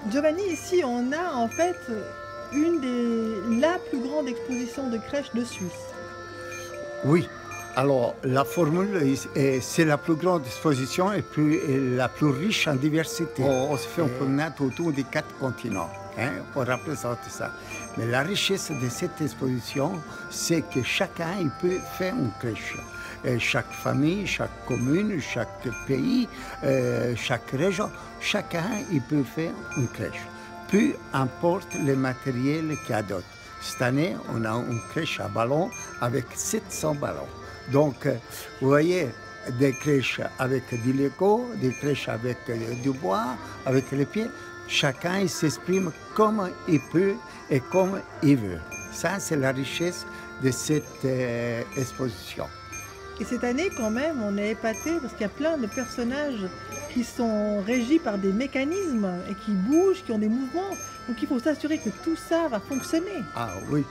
Giovanni, ici on a en fait la plus grande exposition de crèches de Suisse. Oui. Alors, la formule, c'est la plus grande exposition et la plus riche en diversité. On se fait une promenade autour des 4 continents pour représenter ça. Mais la richesse de cette exposition, c'est que chacun il peut faire une crèche. Et chaque famille, chaque commune, chaque pays, chaque région, chacun il peut faire une crèche. Peu importe le matériel qu'il adopte. Cette année, on a une crèche à ballons avec 700 ballons. Donc, vous voyez, des crèches avec du Lego, des crèches avec du bois, avec les pieds. Chacun il s'exprime comme il peut et comme il veut. Ça, c'est la richesse de cette exposition. Et cette année, quand même, on est épaté parce qu'il y a plein de personnages qui sont régis par des mécanismes et qui bougent, qui ont des mouvements. Donc, il faut s'assurer que tout ça va fonctionner. Ah oui.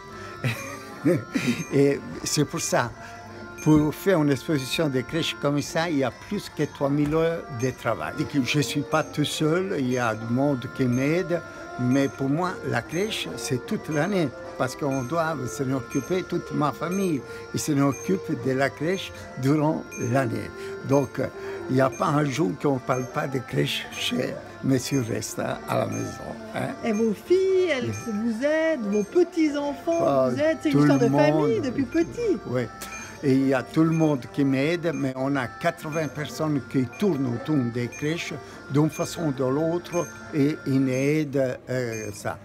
Et c'est pour ça. Pour faire une exposition de crèches comme ça, il y a plus que 3000 heures de travail. Je ne suis pas tout seul, il y a du monde qui m'aide, mais pour moi, la crèche, c'est toute l'année, parce qu'on doit s'en occuper, toute ma famille, ils s'en occupent de la crèche durant l'année. Donc, il n'y a pas un jour qu'on ne parle pas de crèche chez Monsieur Resta à la maison. Et vos filles, elles vous aident, vos petits-enfants vous aident, c'est une histoire de famille depuis petit. Oui. Et il y a tout le monde qui m'aide, mais on a 80 personnes qui tournent autour des crèches d'une façon ou de l'autre et ils aident ça.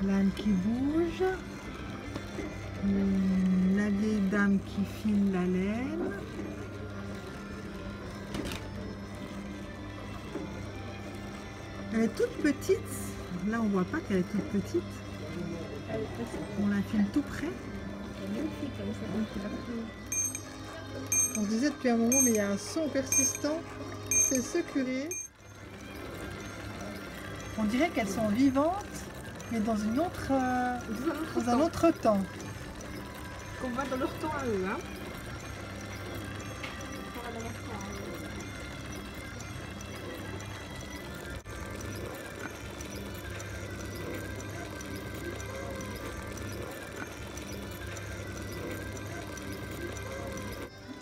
L'âne qui bouge. La vieille dame qui file la laine. Elle est toute petite. Là, on voit pas qu'elle est toute petite. On la file tout près. On se disait depuis un moment, mais il y a un son persistant. C'est ce curé. On dirait qu'elles sont vivantes, mais dans une autre, dans un autre temps. Qu'on va dans leur temps à eux, hein.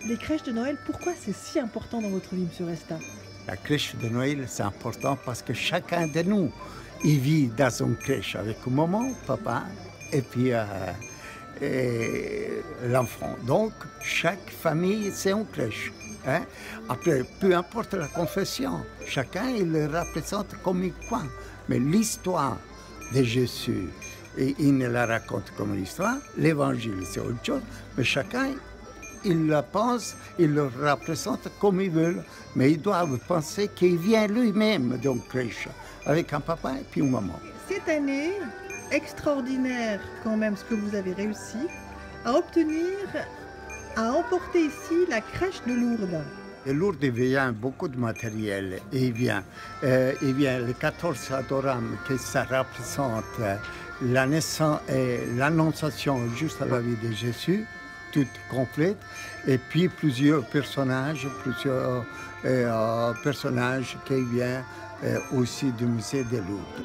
Les crèches de Noël, pourquoi c'est si important dans votre vie, M. Resta? La crèche de Noël, c'est important parce que chacun de nous, il vit dans une crèche avec maman, papa et puis l'enfant. Donc, chaque famille, c'est une crèche. Après, peu importe la confession, chacun il le représente comme il croit. Mais l'histoire de Jésus, il ne la raconte comme l'histoire. L'évangile, c'est autre chose. Mais chacun, il la pense, il le représente comme il veut. Mais ils doivent penser qu'il vient lui-même d'une crèche, avec un papa et puis une maman. Cette année, extraordinaire quand même ce que vous avez réussi à obtenir, à emporter ici la crèche de Lourdes. Et Lourdes, il vient beaucoup de matériel. Il vient les 14 adorames, que ça représente la naissance et l'annonciation juste à la vie de Jésus, toute complète. Et puis plusieurs personnages qui viennent aussi du musée de Lourdes.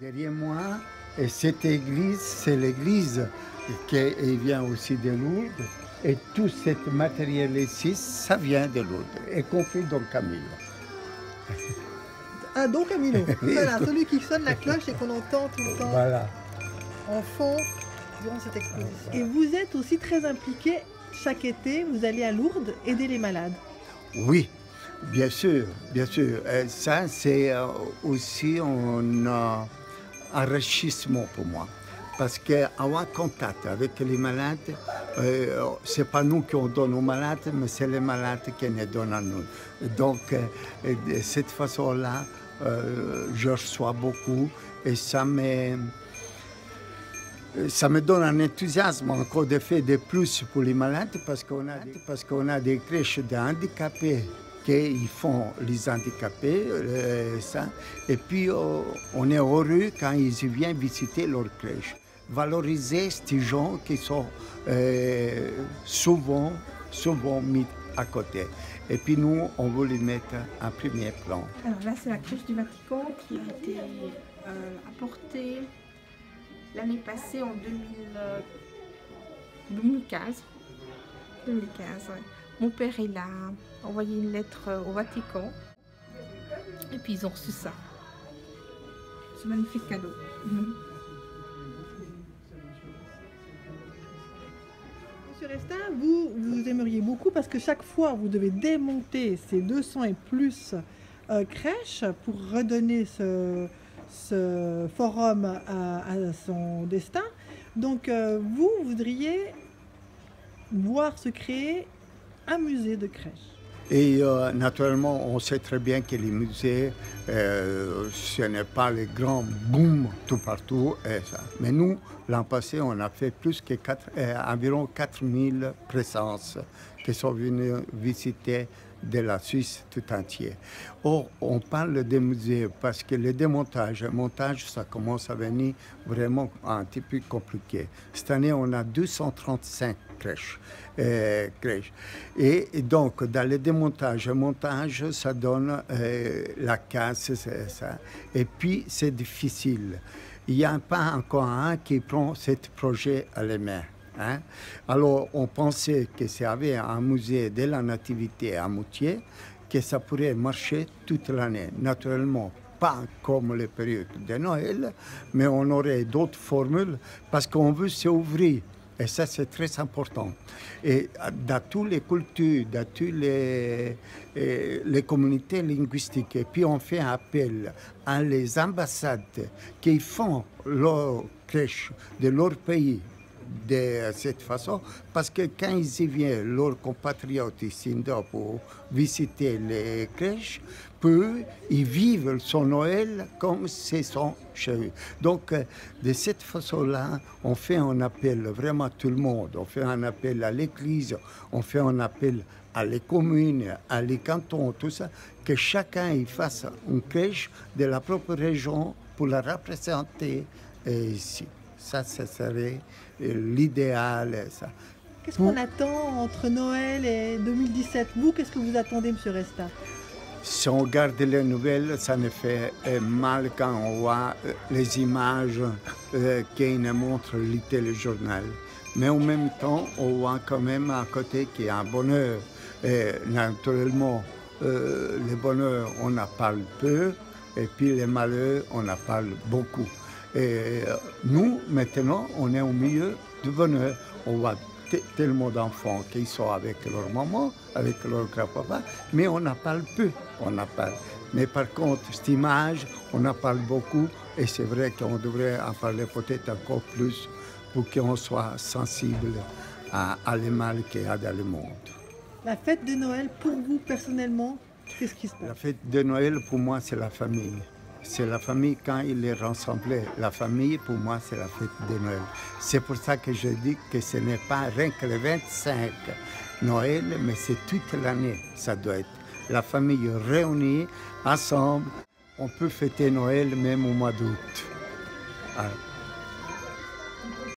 Derrière moi, et cette église, c'est l'église qui vient aussi de Lourdes. Et tout ce matériel ici, ça vient de Lourdes, y compris Don Camilo. Ah, Don Camilo, voilà, celui qui sonne la cloche et qu'on entend tout le temps en fond durant cette exposition. Et vous êtes aussi très impliqué, chaque été, vous allez à Lourdes aider les malades. Oui, bien sûr, bien sûr. Ça, c'est aussi enrichissement pour moi. Parce qu'avoir contact avec les malades, ce n'est pas nous qui on donne aux malades, mais c'est les malades qui nous donnent à nous. Donc, de cette façon-là, je reçois beaucoup et ça me donne un enthousiasme encore de faire de plus pour les malades parce qu'on a des crèches de handicapés qui font les handicapés, ça. Et puis on est heureux quand ils viennent visiter leur crèche. Valoriser ces gens qui sont souvent mis à côté. Et puis nous, on veut les mettre en premier plan. Alors là, c'est la crèche du Vatican qui a été apportée l'année passée en 2015. 2015, ouais. Mon père, il a envoyé une lettre au Vatican et puis ils ont reçu ça. Ce magnifique cadeau. Monsieur Resta, vous aimeriez beaucoup parce que chaque fois vous devez démonter ces 200 et plus crèches pour redonner ce forum à son destin. Donc vous voudriez voir se créer un musée de crèches. Et naturellement, on sait très bien que les musées, ce n'est pas le grand boom tout partout. Et ça. Mais nous, l'an passé, on a fait plus que environ 4000 présences qui sont venues visiter de la Suisse tout entière. Or, on parle des musées parce que le montage, ça commence à venir vraiment un petit peu compliqué. Cette année, on a 235 crèches. Et donc, dans le démontage et montage, ça donne la casse, ça. Et puis, c'est difficile. Il n'y a pas encore un qui prend ce projet à les mains. Hein? Alors, on pensait que s'il y avait un musée de la Nativité à Moutier, que ça pourrait marcher toute l'année. Naturellement, pas comme les périodes de Noël, mais on aurait d'autres formules parce qu'on veut s'ouvrir. Et ça, c'est très important. Et dans toutes les cultures, dans toutes les communautés linguistiques, et puis on fait appel à les ambassades qui font leur crèche de leur pays de cette façon, parce que quand ils y viennent, leurs compatriotes ici pour visiter les crèches, ils vivent son Noël comme c'est son chez eux. Donc, de cette façon-là, on fait un appel vraiment à tout le monde. On fait un appel à l'Église, on fait un appel à les communes, à les cantons, tout ça, que chacun y fasse une crèche de la propre région pour la représenter ici. Ça serait l'idéal. Qu'est-ce qu'on attend entre Noël et 2017? Vous, qu'est-ce que vous attendez, M. Resta? Si on regarde les nouvelles, ça nous fait mal quand on voit les images qui nous montrent le téléjournal. Mais en même temps, on voit quand même à côté qu'il y a un bonheur. Et naturellement, le bonheur, on en parle peu, et puis les malheurs, on en parle beaucoup. Et nous, maintenant, on est au milieu du bonheur. On voit tellement d'enfants qui sont avec leur maman, avec leur grand-papa, mais on en parle peu. On en parle. Mais par contre, cette image, on en parle beaucoup, et c'est vrai qu'on devrait en parler peut-être encore plus pour qu'on soit sensible à le mal qu'il y a dans le monde. La fête de Noël, pour vous personnellement, qu'est-ce qui se passe? La fête de Noël, pour moi, c'est la famille. C'est la famille quand il est rassemblé. La famille, pour moi, c'est la fête de Noël. C'est pour ça que je dis que ce n'est pas rien que le 25 Noël, mais c'est toute l'année. Ça doit être la famille réunie, ensemble. On peut fêter Noël même au mois d'août.